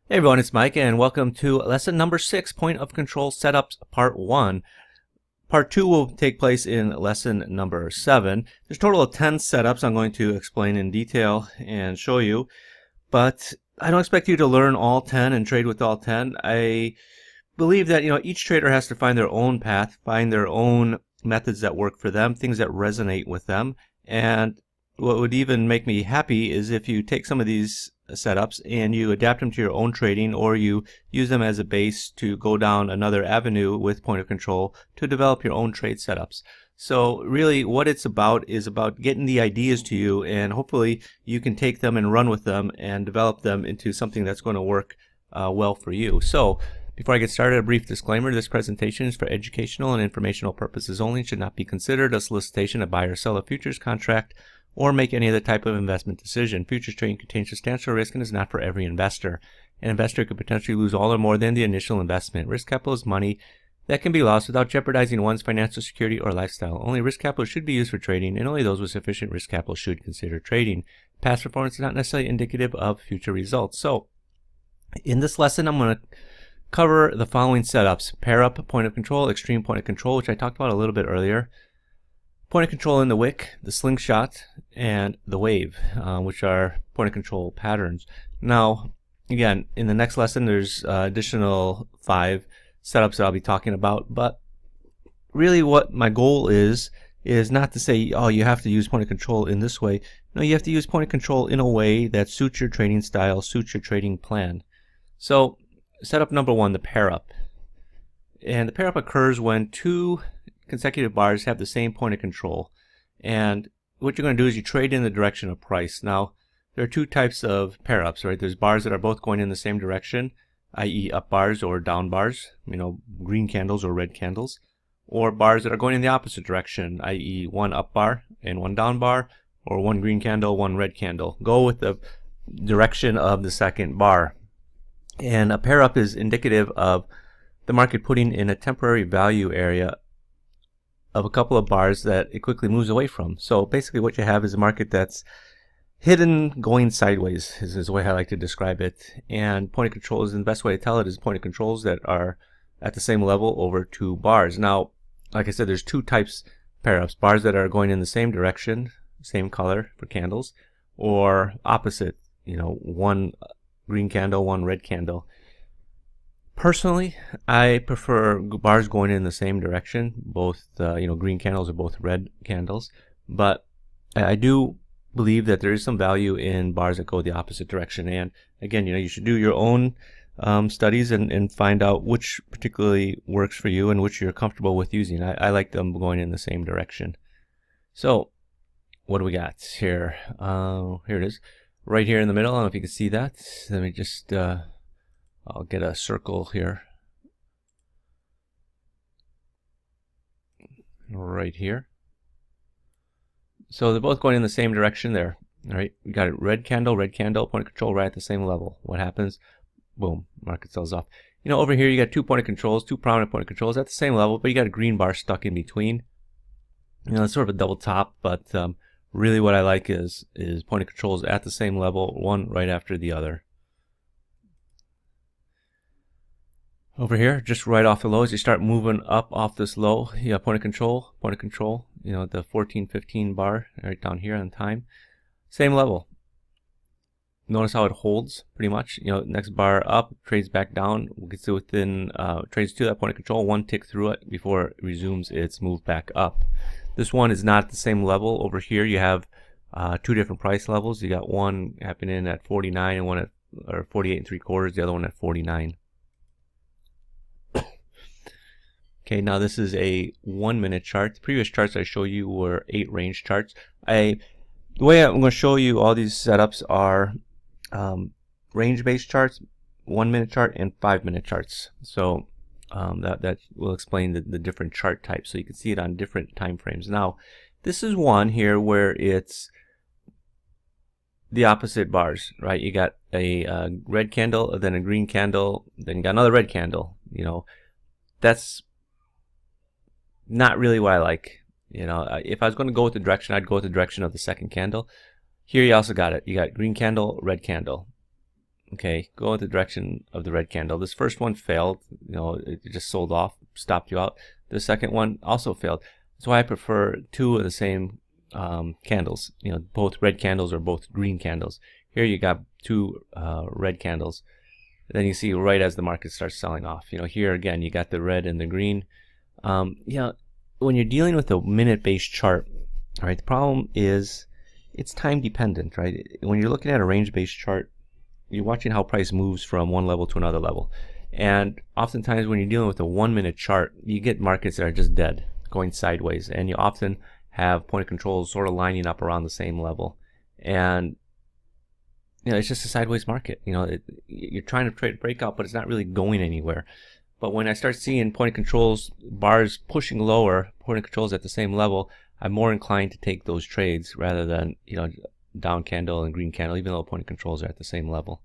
Hey everyone, it's Mike and welcome to lesson number 6, Point of Control Setups Part 1. Part 2 will take place in lesson number 7. There's a total of 10 setups I'm going to explain in detail and show you, but I don't expect you to learn all 10 and trade with all 10. I believe that each trader has to find their own path, find their own methods that work for them, things that resonate with them, and what would even make me happy is if you take some of these setups and you adapt them to your own trading, or you use them as a base to go down another avenue with point of control to develop your own trade setups. So really what it's about is about getting the ideas to you, and hopefully you can take them and run with them and develop them into something that's going to work well for you. So before I get started, a brief disclaimer: this presentation is for educational and informational purposes only and should not be considered a solicitation to buy or sell a futures contract or make any other type of investment decision. Futures trading contains substantial risk and is not for every investor. An investor could potentially lose all or more than the initial investment. Risk capital is money that can be lost without jeopardizing one's financial security or lifestyle. Only risk capital should be used for trading, and only those with sufficient risk capital should consider trading. Past performance is not necessarily indicative of future results. So, in this lesson, I'm going to cover the following setups: pair up point of control, extreme point of control, which I talked about a little bit earlier, point of control in the wick, the slingshot, and the wave, which are point of control patterns. Now, again, in the next lesson, there's additional 5 setups that I'll be talking about, but really what my goal is not to say, oh, you have to use point of control in this way. No, you have to use point of control in a way that suits your trading style, suits your trading plan. So, setup number 1, the pair up. And the pair up occurs when 2 consecutive bars have the same point of control, and what you're going to do is you trade in the direction of price. Now, there are 2 types of pair ups, right? There's bars that are both going in the same direction, i.e. up bars or down bars, green candles or red candles, or bars that are going in the opposite direction, i.e. one up bar and one down bar, or one green candle, one red candle. Go with the direction of the second bar. And a pair up is indicative of the market putting in a temporary value area of a couple of bars that it quickly moves away from. So basically what you have is a market that's hidden going sideways, is the way I like to describe it. And point of control is the best way to tell it is point of controls that are at the same level over 2 bars. Now, like I said, there's 2 types pair ups: bars that are going in the same direction, same color for candles, or opposite, one green candle, one red candle. Personally, I prefer bars going in the same direction, both green candles or both red candles, but I do believe that there is some value in bars that go the opposite direction. And again, you should do your own studies and find out which particularly works for you and which you're comfortable with using. I like them going in the same direction. So what do we got here? Here it is, right here in the middle. I don't know if you can see that. Let me just I'll get a circle here, right here. So they're both going in the same direction there. All right, we got it, red candle, point of control right at the same level. What happens? Boom, market sells off. Over here you got 2 point of controls, 2 prominent point of controls at the same level, but you got a green bar stuck in between. It's sort of a double top, but really what I like is point of controls at the same level, one right after the other. Over here, just right off the lows, you start moving up off this low. You have point of control, the 14-15 bar right down here on time. Same level. Notice how it holds pretty much. Next bar up, trades back down, gets to within, trades to that point of control, 1 tick through it before it resumes its move back up. This one is not at the same level. Over here, you have 2 different price levels. You got one happening at 49 and one at 48 3/4, the other one at 49. Okay, now this is a 1-minute chart. The previous charts I showed you were 8 range charts. The way I'm going to show you all these setups are range-based charts, 1-minute chart, and 5-minute charts. So that will explain the different chart types, so you can see it on different time frames. Now, this is one here where it's the opposite bars, right? You got a red candle, then a green candle, then you got another red candle. That's not really what I like. If I was going to go with the direction, I'd go with the direction of the second candle. Here you also got it. You got green candle, red candle. Okay, go in the direction of the red candle. This first one failed, it just sold off, stopped you out. The second one also failed. That's why I prefer two of the same candles, both red candles or both green candles. Here you got two red candles. Then you see right as the market starts selling off. Here again you got the red and the green. When you're dealing with a minute-based chart, all right, the problem is it's time dependent, right? When you're looking at a range-based chart, you're watching how price moves from one level to another level. And oftentimes when you're dealing with a 1 minute chart, you get markets that are just dead, going sideways. And you often have point of controls sort of lining up around the same level. And it's just a sideways market. You're trying to trade breakout, but it's not really going anywhere. But when I start seeing point of controls bars pushing lower, point of controls at the same level, I'm more inclined to take those trades rather than down candle and green candle, even though point of controls are at the same level.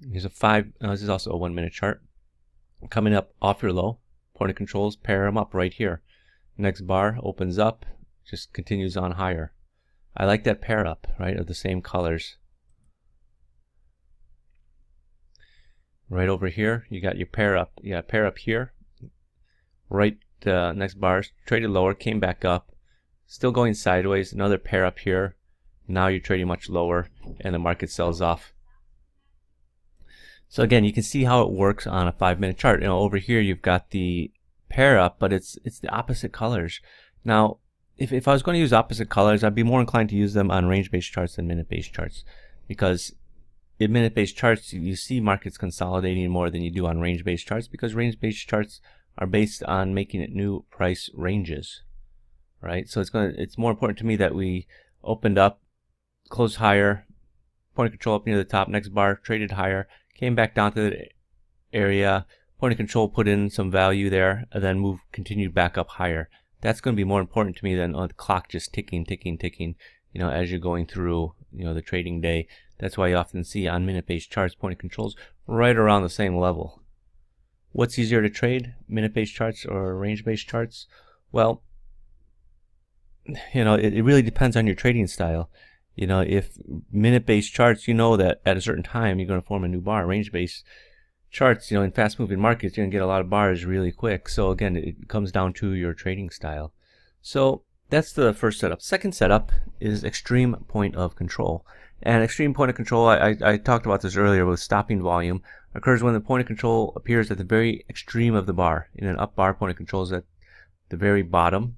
Here's this is also a 1 minute chart. Coming up off your low, point of controls, pair them up right here. Next bar opens up, just continues on higher. I like that pair up, right, of the same colors. Right over here, you got your pair up. You got pair up here. Right, next bar traded lower, came back up, still going sideways. Another pair up here. Now you're trading much lower, and the market sells off. So again, you can see how it works on a 5 minute chart. Over here you've got the pair up, but it's the opposite colors. Now, if I was going to use opposite colors, I'd be more inclined to use them on range-based charts than minute-based charts, because in minute-based charts you see markets consolidating more than you do on range-based charts, because range-based charts are based on making it new price ranges, right? So it's more important to me that we opened up, closed higher, point of control up near the top, next bar traded higher, came back down to the area, point of control put in some value there, and then continued back up higher. That's going to be more important to me than the clock just ticking, as you're going through, the trading day. That's why you often see on minute-based charts point of controls right around the same level. What's easier to trade, minute-based charts or range-based charts? Well, it really depends on your trading style. If minute-based charts, that at a certain time you're going to form a new bar. Range-based charts, in fast-moving markets, you're going to get a lot of bars really quick. So again, it comes down to your trading style. So that's the first setup. Second setup is extreme point of control. And extreme point of control, I talked about this earlier with stopping volume, occurs when the point of control appears at the very extreme of the bar. In an up bar, point of control is at the very bottom.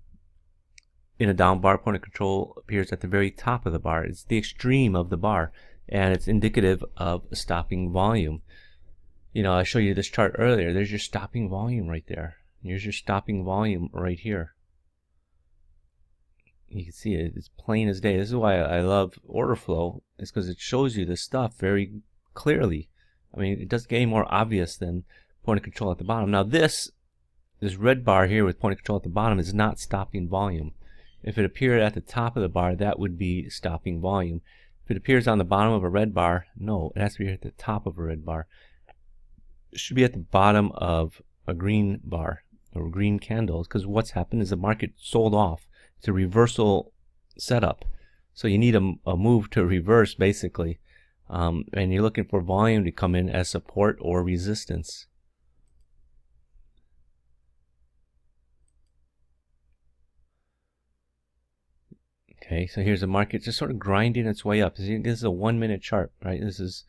In a down bar, point of control appears at the very top of the bar. It's the extreme of the bar, and it's indicative of stopping volume. I showed you this chart earlier. There's your stopping volume right there. Here's your stopping volume right here. You can see it. It's plain as day. This is why I love order flow. It's because it shows you this stuff very clearly. I mean, it doesn't get any more obvious than point of control at the bottom. Now this red bar here with point of control at the bottom is not stopping volume. If it appeared at the top of the bar, that would be stopping volume. If it appears on the bottom of a red bar, no, it has to be at the top of a red bar. It should be at the bottom of a green bar or green candles, because what's happened is the market sold off. It's a reversal setup. So you need a move to reverse, basically. And you're looking for volume to come in as support or resistance. Okay, so here's the market just sort of grinding its way up. This is a 1 minute chart, right? This is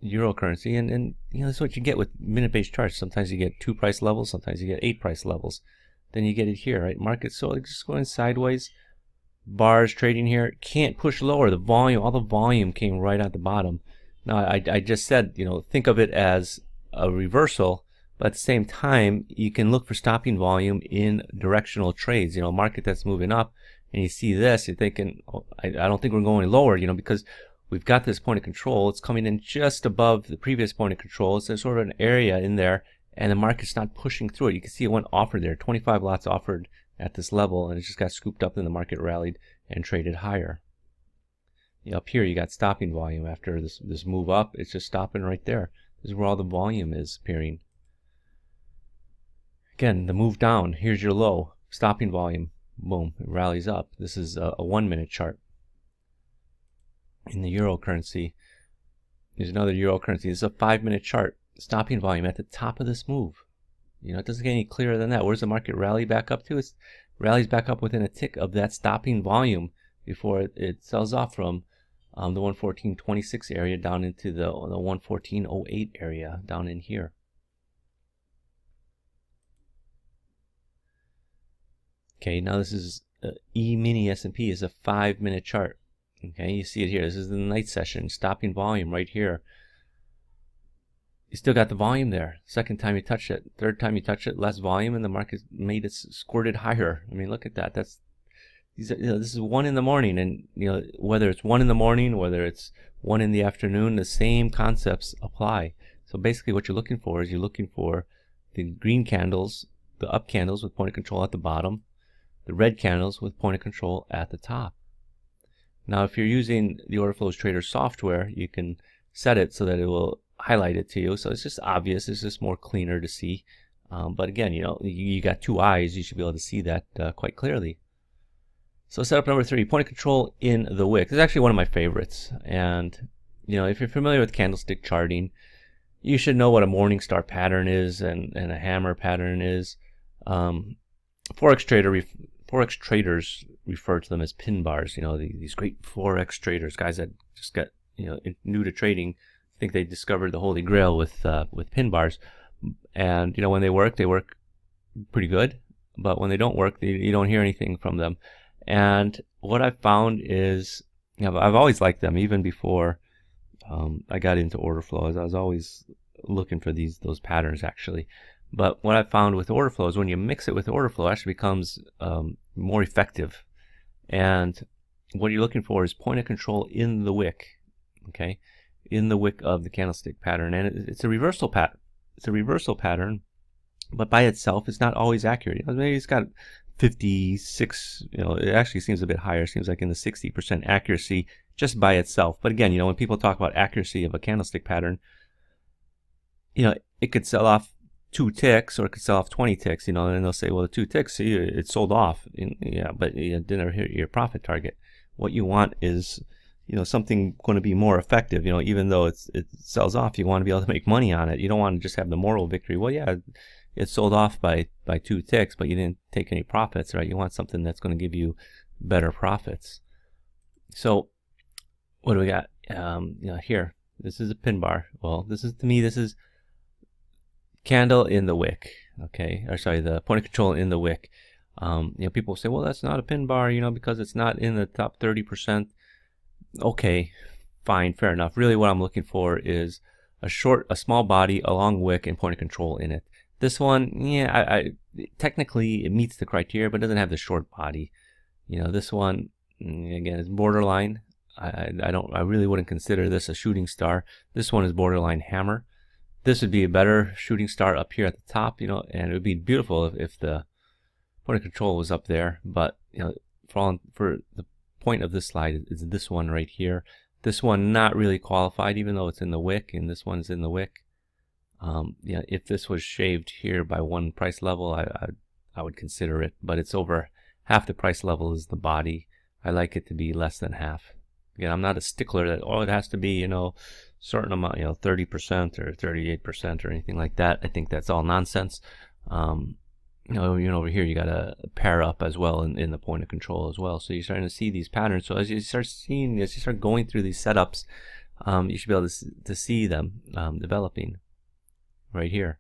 euro currency, and that's what you get with minute-based charts. Sometimes you get 2 price levels, sometimes you get 8 price levels. Then you get it here, right? Market so just going sideways. Bars trading here, can't push lower. The volume, all the volume came right at the bottom. Now I just said, think of it as a reversal, but at the same time you can look for stopping volume in directional trades. Market that's moving up, and you see this, you're thinking, oh, I don't think we're going lower, because we've got this point of control. It's coming in just above the previous point of control. So there's sort of an area in there, and the market's not pushing through it. You can see it went offered there, 25 lots offered at this level, and it just got scooped up, and the market rallied and traded higher. Up here you got stopping volume after this move up. It's just stopping right there. This is where all the volume is appearing. Again, the move down, here's your low, stopping volume, boom, it rallies up. This is a 1 minute chart. In the euro currency, There's another euro currency. This is a 5-minute chart. Stopping volume at the top of this move. You know, it doesn't get any clearer than that. Where's the market rally back up to? It rallies back up within a tick of that stopping volume before it sells off from the 114.26 area down into the 114.08 area down in here. Okay, now this is E-mini S&P is a 5-minute chart. Okay, you see it here. This is the night session, stopping volume right here. You still got the volume there. Second time you touch it, third time you touch it, less volume, and the market made it squirted higher. I mean, look at that. That's these are, this is 1 in the morning, and whether it's 1 in the morning, whether it's 1 in the afternoon, the same concepts apply. So basically, what you're looking for is you're looking for the green candles, the up candles with point of control at the bottom, the red candles with point of control at the top. Now, if you're using the Order Flows Trader software, you can set it so that it will highlight it to you. So it's just obvious. It's just more cleaner to see. But again, you got 2 eyes. You should be able to see that quite clearly. So setup number 3, point of control in the wick. This is actually one of my favorites. And if you're familiar with candlestick charting, you should know what a morning star pattern is and a hammer pattern is. Forex traders refer to them as pin bars. These great Forex traders, guys that just got new to trading, think they discovered the holy grail with pin bars. And when they work pretty good. But when they don't work, you don't hear anything from them. And what I've found is, I've always liked them even before I got into order flows. I was always looking for those patterns actually. But what I found with order flows, when you mix it with order flow, it actually becomes more effective. And what you're looking for is point of control in the wick, okay, in the wick of the candlestick pattern. And it's a reversal pattern. It's a reversal pattern, but by itself, it's not always accurate. Maybe it's got 56. It actually seems a bit higher. It seems like in the 60% accuracy just by itself. But again, when people talk about accuracy of a candlestick pattern, it could sell off 2 ticks, or it could sell off 20 ticks, and they'll say, well, the 2 ticks, see, it sold off. Yeah, but it didn't hit your profit target. What you want is, something going to be more effective. Even though it sells off, you want to be able to make money on it. You don't want to just have the moral victory. Well, yeah, it sold off by 2 ticks, but you didn't take any profits, right? You want something that's going to give you better profits. So what do we got? Here, this is a pin bar. Well, this is candle in the wick, okay, or sorry, the point of control in the wick. People say, well, that's not a pin bar, because it's not in the top 30%. Okay, fine, fair enough. Really what I'm looking for is a small body, a long wick, and point of control in it. This one, yeah, technically it meets the criteria, but it doesn't have the short body. This one, again, is borderline. I really wouldn't consider this a shooting star. This one is borderline hammer. This would be a better shooting star up here at the top, and it would be beautiful if the point of control was up there. But for the point of this slide is this one right here. This one not really qualified, even though it's in the wick, and this one's in the wick. If this was shaved here by 1 price level, I would consider it. But it's over half the price level is the body. I like it to be less than half. Again, I'm not a stickler that it has to be certain amount, 30% or 38% or anything like that. I think that's all nonsense. Over here you got a pair up as well in the point of control as well. So you're starting to see these patterns. So as you start going through these setups, you should be able to see them developing right here.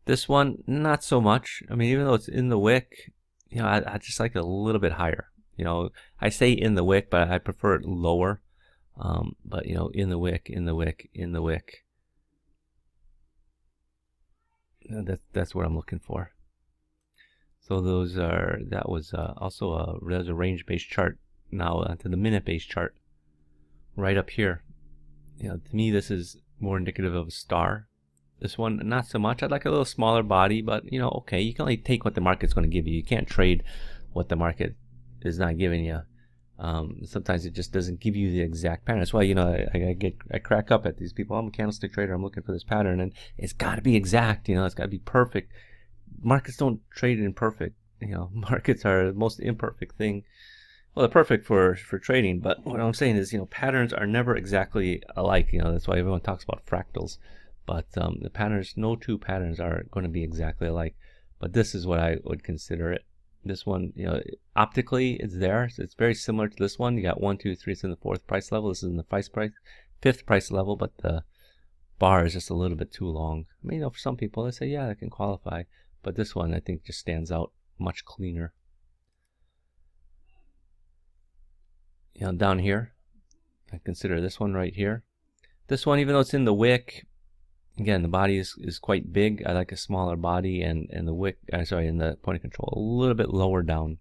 This one, not so much. I mean, even though it's in the wick, I just like it a little bit higher. I say in the wick, but I prefer it lower. But in the wick, in the wick, in the wick. That's what I'm looking for. So that was also there's a range-based chart. Now to the minute-based chart, right up here. To me, this is more indicative of a star. This one, not so much. I'd like a little smaller body, but okay, you can only take what the market's going to give you. You can't trade what the market is not giving you. Sometimes it just doesn't give you the exact pattern. That's why I crack up at these people. I'm a candlestick trader. I'm looking for this pattern, and it's got to be exact. It's got to be perfect. Markets don't trade in perfect. Markets are the most imperfect thing. Well, they're perfect for trading, but what I'm saying is, patterns are never exactly alike. That's why everyone talks about fractals. But the patterns, no two patterns are going to be exactly alike. But this is what I would consider it. This one, optically, it's there. So it's very similar to this one. You got 1, 2, 3. It's in the 4th price level. This is in the 5th price level, but the bar is just a little bit too long. I mean, for some people, they say, yeah, that can qualify. But this one, I think, just stands out much cleaner. Down here, I consider this one right here. This one, even though it's in the wick, again, the body is quite big. I like a smaller body, and the wick, in the point of control, a little bit lower down,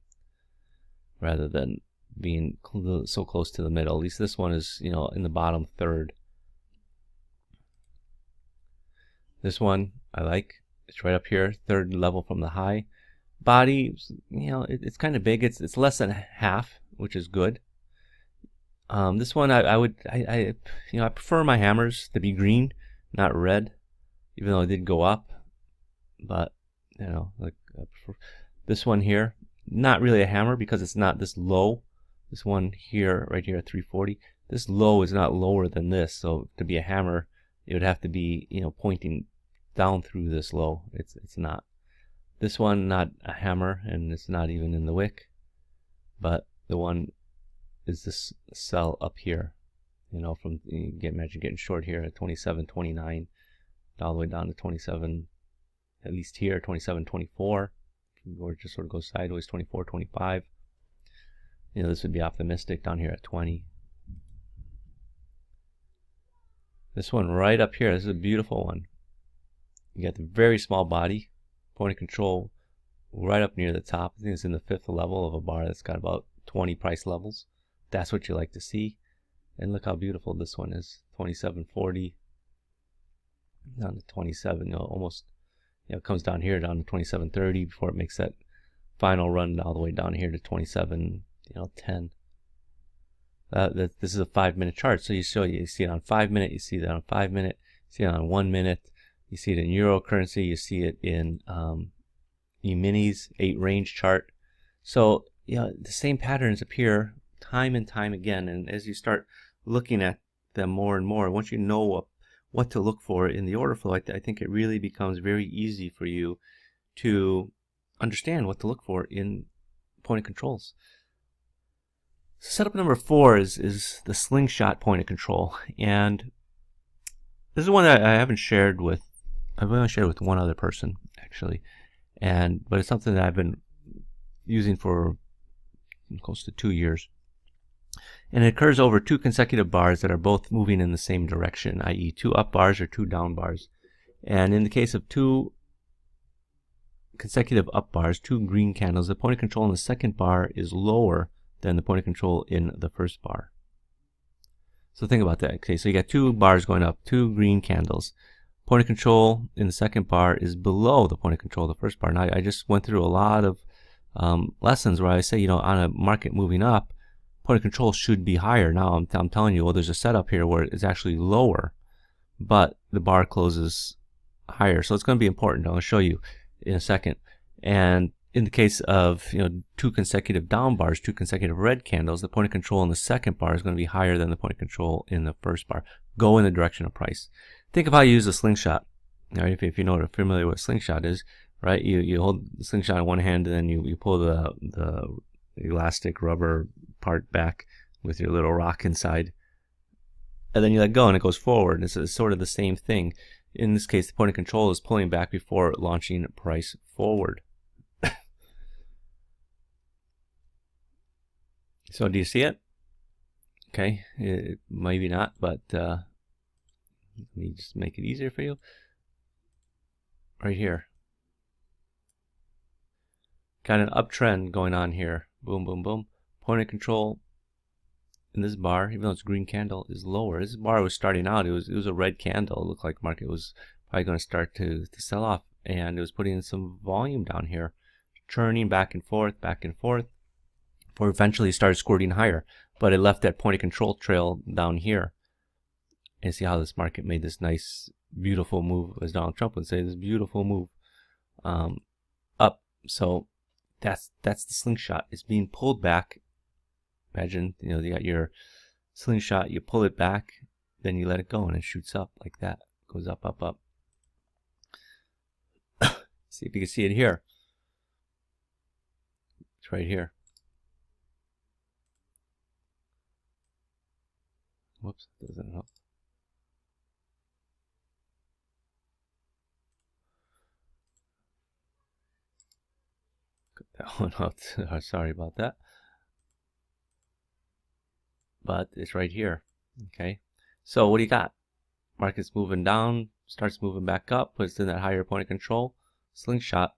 rather than being so close to the middle. At least this one is, in the bottom third. This one I like. It's right up here, 3rd level from the high. Body, it's kind of big. It's less than half, which is good. This one I prefer my hammers to be green, not red, even though it did go up. But like I prefer this one here, not really a hammer because it's not this low. This one here, right here at 340, this low is not lower than this. So to be a hammer, it would have to be pointing down through this low. It's not. This one, not a hammer, and it's not even in the wick. But the one is this cell up here, from imagine getting short here at 27.29 all the way down to 27, at least here 27.24, or just sort of goes sideways 24.25. This would be optimistic down here at 20. This one right up here, this is a beautiful one. You got the very small body, point of control right up near the top. I think it's in the 5th level of a bar that's got about 20 price levels. That's what you like to see. And look how beautiful this one is. 27.40 down to 27. Almost, it comes down here down to 27.30 before it makes that final run all the way down here to 27.10. This is a 5-minute chart, so you see it on 5 minute, you see that on 5 minute, you see it on 1 minute, you see it in euro currency, you see it in E-minis 8 range chart. So the same patterns appear time and time again, and as you start looking at them more and more, once you know what to look for in the order flow, I think it really becomes very easy for you to understand what to look for in point of controls. So setup number 4 is the slingshot point of control, and this is one that I haven't shared with. I've only shared with one other person actually, but it's something that I've been using for close to 2 years. And it occurs over 2 consecutive bars that are both moving in the same direction, i.e. 2 up bars or 2 down bars. And in the case of 2 consecutive up bars, 2 green candles, the point of control in the second bar is lower than the point of control in the first bar. So think about that. Okay, so you got 2 bars going up, 2 green candles. Point of control in the second bar is below the point of control of the first bar. Now, I just went through a lot of lessons where I say, on a market moving up, point of control should be higher. Now I'm telling you, well, there's a setup here where it's actually lower, but the bar closes higher. So it's going to be important. I'll show you in a second. And in the case of 2 consecutive down bars, 2 consecutive red candles, the point of control in the second bar is going to be higher than the point of control in the first bar. Go in the direction of price. Think of how you use a slingshot. Right? If you know what familiar with a slingshot is, right? You hold the slingshot in one hand, and then you pull the elastic rubber part back with your little rock inside, and then you let go and it goes forward. It's sort of the same thing. In this case, the point of control is pulling back before launching price forward. So do you see it? Okay, maybe not, but let me just make it easier for you. Right here. Got an uptrend going on here. Boom, boom, boom. Point of control in this bar, even though it's a green candle, is lower. This bar was starting out, it was a red candle. It looked like market was probably going to start to sell off, and it was putting in some volume down here, churning back and forth, before eventually started squirting higher. But it left that point of control trail down here. And see how this market made this nice, beautiful move, as Donald Trump would say, this beautiful move up. So that's the slingshot. It's being pulled back Imagine, you got your slingshot, you pull it back, then you let it go and it shoots up like that. Goes up, up, up. See if you can see it here. It's right here. Whoops, doesn't help. Cut that one out. Sorry about that. But it's right here. Okay. So what do you got? Market's moving down, starts moving back up, puts in that higher point of control, slingshot,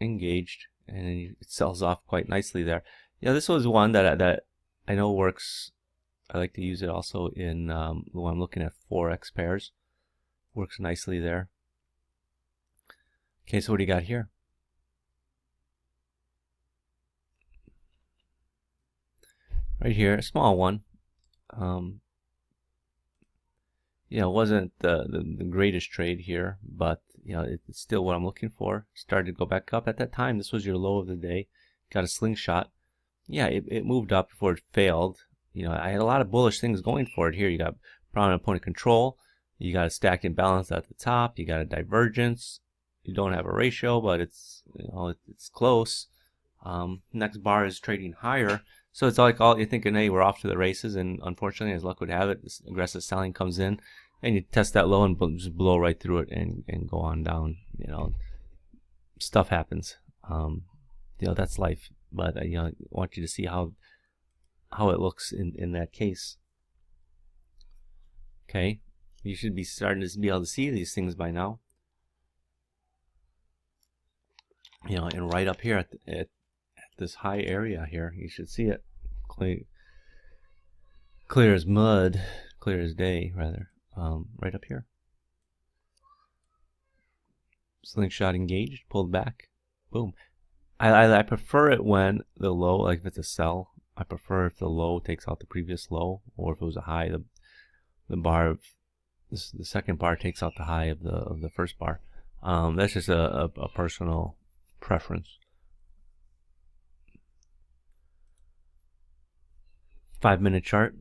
engaged, and then it sells off quite nicely there. This was one that I know works. I like to use it also in when I'm looking at Forex pairs. Works nicely there. Okay, so what do you got here? Right here, a small one. It wasn't the greatest trade here, but it's still what I'm looking for. Started to go back up. At that time, this was your low of the day. Got a slingshot. Yeah, it moved up before it failed. I had a lot of bullish things going for it here. You got prominent point of control. You got a stacked imbalance at the top. You got a divergence. You don't have a ratio, but it's it's close. Next bar is trading higher. So it's like you're thinking, hey, we're off to the races, and unfortunately, as luck would have it, this aggressive selling comes in, and you test that low and just blow right through it and go on down. Stuff happens. That's life. But I want you to see how it looks in that case. Okay, you should be starting to be able to see these things by now. And right up here at this high area here, you should see it clear as mud, clear as day rather. Right up here, slingshot engaged, pulled back, boom. I prefer it when the low, like if it's a sell, I prefer if the low takes out the previous low, or if it was a high, the bar of the second bar takes out the high of the first bar. That's just a personal preference. 5-minute chart.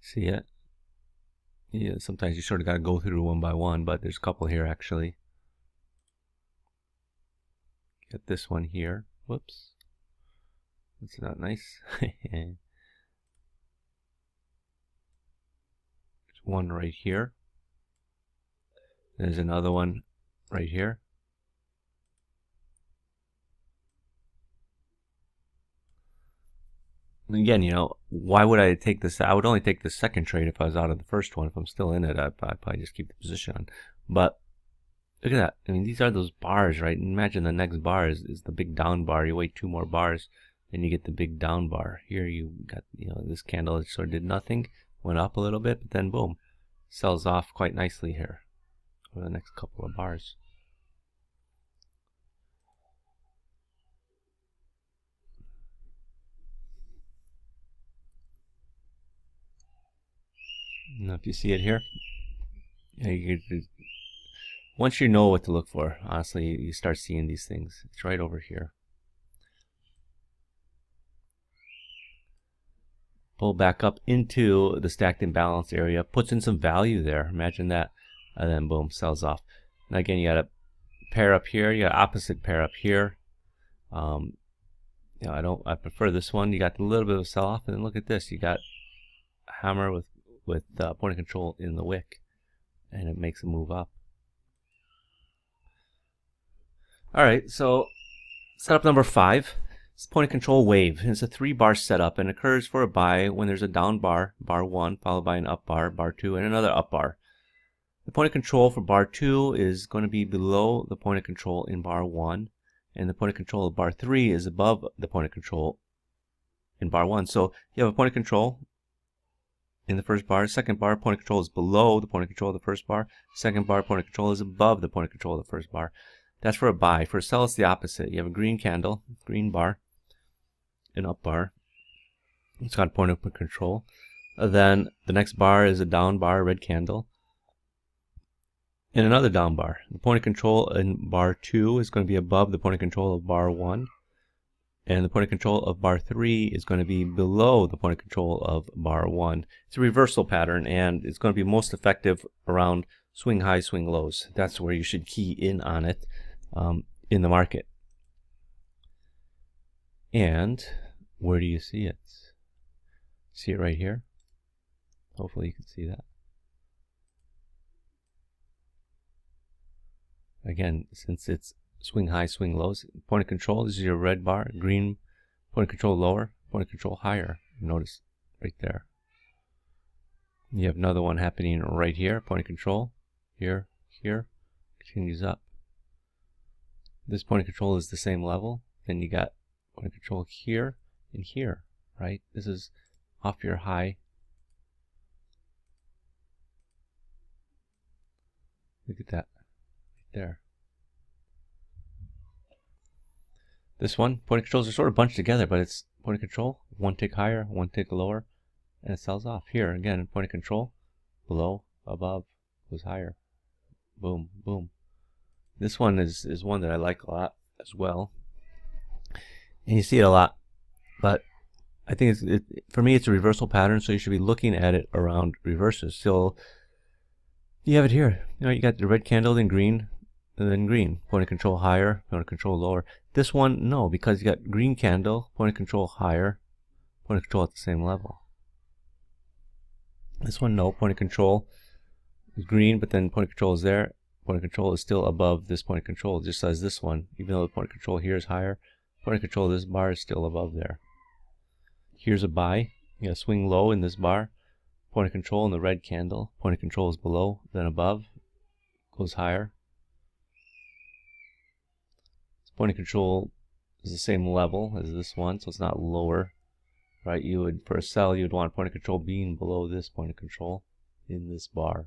See it? Yeah, sometimes you sort of got to go through one by one, but there's a couple here actually. Get this one here. Whoops. That's not nice. There's one right here. There's another one right here. And again, why would I take this? I would only take the second trade if I was out of the first one. If I'm still in it, I'd probably just keep the position on. But look at that. I mean, these are those bars, right? Imagine the next bar is the big down bar. You wait 2 more bars, and you get the big down bar. Here you got, this candle sort of did nothing, went up a little bit, but then boom, sells off quite nicely here over the next couple of bars. Now, if you see it here, once you know what to look for, honestly, you start seeing these things. It's right over here. Pull back up into the stacked imbalance area, puts in some value there. Imagine that, and then boom, sells off. Now again, you got a pair up here. You got opposite pair up here. I prefer this one. You got a little bit of a sell off, and then look at this. You got a hammer with point of control in the wick, and it makes a move up. All right, so setup number 5 is point of control wave. It's a 3-bar setup and occurs for a buy when there's a down bar, bar 1, followed by an up bar, bar 2, and another up bar. The point of control for bar 2 is going to be below the point of control in bar 1, and the point of control of bar 3 is above the point of control in bar 1. So you have a point of control in the first bar. Second bar, point of control is below the point of control of the first bar. Second bar, point of control is above the point of control of the first bar. That's for a buy. For a sell, it's the opposite. You have a green candle, green bar, an up bar. It's got a point of control. Then the next bar is a down bar, red candle. and another down bar. The point of control in bar 2 is going to be above the point of control of bar 1. And the point of control of bar 3 is going to be below the point of control of bar 1. It's a reversal pattern, and it's going to be most effective around swing high, swing lows. That's where you should key in on it in the market. And where do you see it? See it right here? Hopefully you can see that. Again, since it's swing high, swing lows, point of control, this is your red bar, green point of control lower, point of control higher. Notice right there. You have another one happening right here, point of control, here, here, continues up. This point of control is the same level. Then you got point of control here and here, right? This is off your high. Look at that, right there. This one, point of controls are sort of bunched together, but it's point of control, one tick higher, one tick lower, and it sells off. Here, again, point of control, below, above, goes higher. Boom, boom. This one is one that I like a lot as well. And you see it a lot, but I think for me it's a reversal pattern, so you should be looking at it around reverses. So you have it here. You know, you got the red candle, then green, and then green. Point of control higher, point of control lower. This one, no, because you got green candle, point of control higher, point of control at the same level. This one, no, point of control is green, but then point of control is there. Point of control is still above this point of control, just as this one. Even though the point of control here is higher, point of control of this bar is still above there. Here's a buy. You got swing low in this bar. Point of control in the red candle. Point of control is below, then above. Goes higher. This point of control is the same level as this one, so it's not lower. Right? You would, for a sell, you would want point of control being below this point of control in this bar.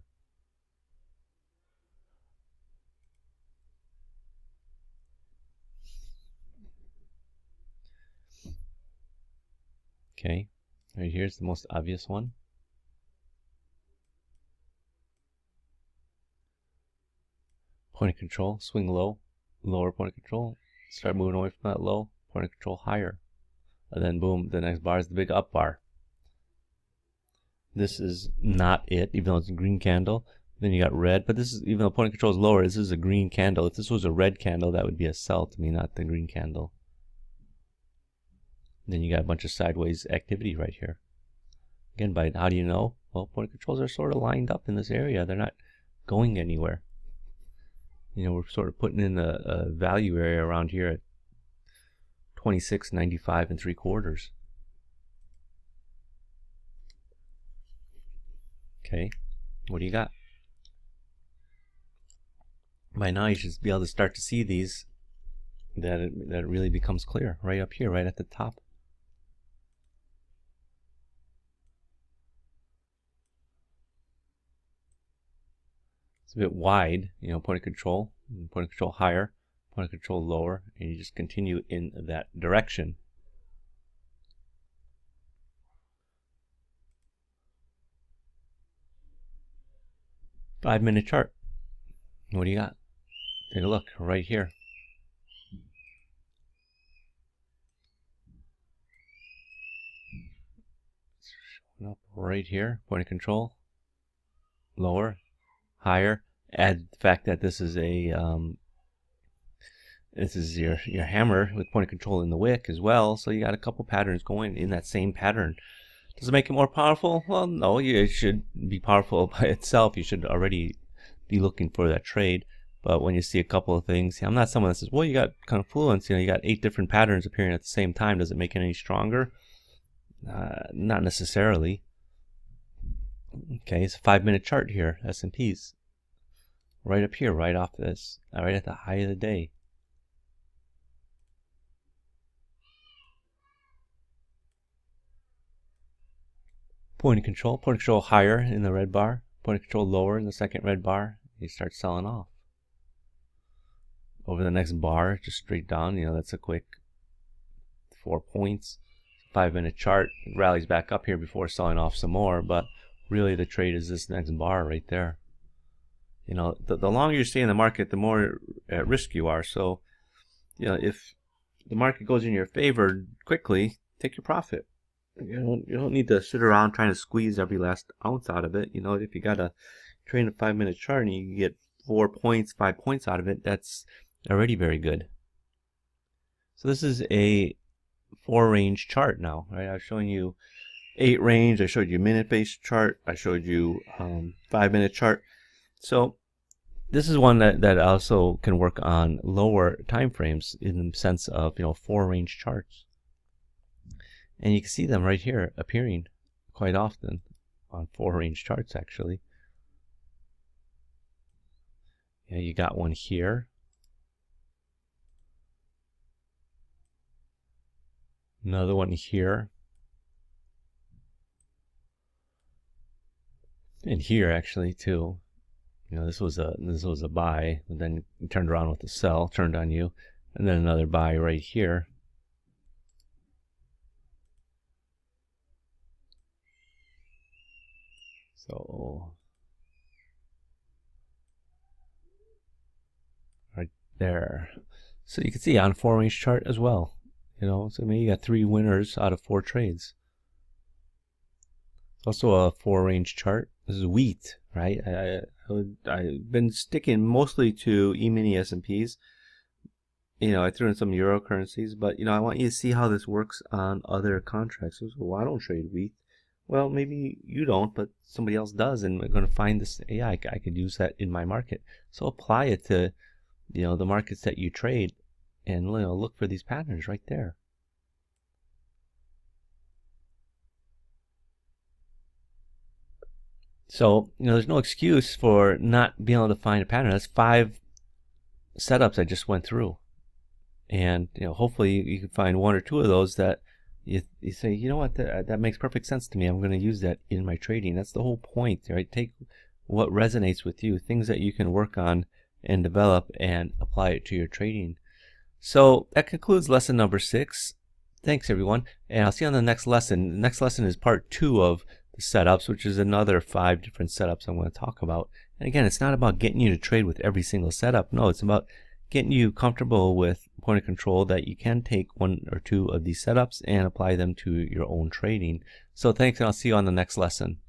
Okay, right here's the most obvious one. Point of control, swing low, lower point of control, start moving away from that low, point of control higher. And then boom, the next bar is the big up bar. This is not it, even though it's a green candle. Then you got red, but this is, even though point of control is lower, this is a green candle. If this was a red candle, that would be a sell to me, not the green candle. Then you got a bunch of sideways activity right here. Again, by how do you know? Well, point of controls are sort of lined up in this area. They're not going anywhere. You know, we're sort of putting in a value area around here at 26.95 3/4. Okay, what do you got? By now you should be able to start to see these, that it really becomes clear right up here, right at the top. It's a bit wide, you know, point of control higher, point of control lower, and you just continue in that direction. Five-minute chart. What do you got? Take a look right here. It's showing up right here. Point of control, lower, higher. Add the fact that this is a this is your hammer with point of control in the wick as well. So you got a couple patterns going in that same pattern. Does it make it more powerful? Well, no. It should be powerful by itself. You should already be looking for that trade. But when you see a couple of things, I'm not someone that says, well, you got confluence. You know, you got 8 different patterns appearing at the same time. Does it make it any stronger? Not necessarily. Okay, it's a 5-minute chart here, S&Ps. Right up here, right off this, right at the high of the day. Point of control higher in the red bar, point of control lower in the second red bar. You start selling off. Over the next bar, just straight down, you know, that's a quick 4 points. 5-minute chart, it rallies back up here before selling off some more, but really the trade is this next bar right there. You know, the longer you stay in the market, the more at risk you are. So, you know, if the market goes in your favor quickly, take your profit. You don't need to sit around trying to squeeze every last ounce out of it. You know, if you got a trade a 5-minute chart and you get 4 points, 5 points out of it, that's already very good. So this is a 4-range chart now, right? I was showing you 8 range. I showed you minute-based chart. I showed you 5-minute chart. So this is one that also can work on lower time frames in the sense of, you know, 4-range charts. And you can see them right here appearing quite often on 4-range charts, actually. Yeah, you got one here. Another one here. And here actually too. You know, this was a buy, and then you turned around with a sell, turned on you, and then another buy right here. So right there. So you can see on 4-range chart as well. You know, so maybe you got 3 winners out of 4 trades. Also a 4-range chart. This is wheat, right? I've been sticking mostly to E-mini S&Ps. You know, I threw in some Euro currencies, but you know, I want you to see how this works on other contracts. So, well, I don't trade wheat. Well, maybe you don't, but somebody else does, and we're going to find this. Yeah, I could use that in my market. So apply it to, you know, the markets that you trade, and you know, look for these patterns right there. So, you know, there's no excuse for not being able to find a pattern. That's 5 setups I just went through. And, you know, hopefully you can find 1 or 2 of those that you say, you know what, that makes perfect sense to me. I'm going to use that in my trading. That's the whole point, right? Take what resonates with you, things that you can work on and develop, and apply it to your trading. So that concludes lesson number 6. Thanks, everyone. And I'll see you on the next lesson. The next lesson is part 2 of the setups, which is another 5 different setups I'm going to talk about. And again, it's not about getting you to trade with every single setup. No, it's about getting you comfortable with point of control that you can take 1 or 2 of these setups and apply them to your own trading. So thanks, and I'll see you on the next lesson.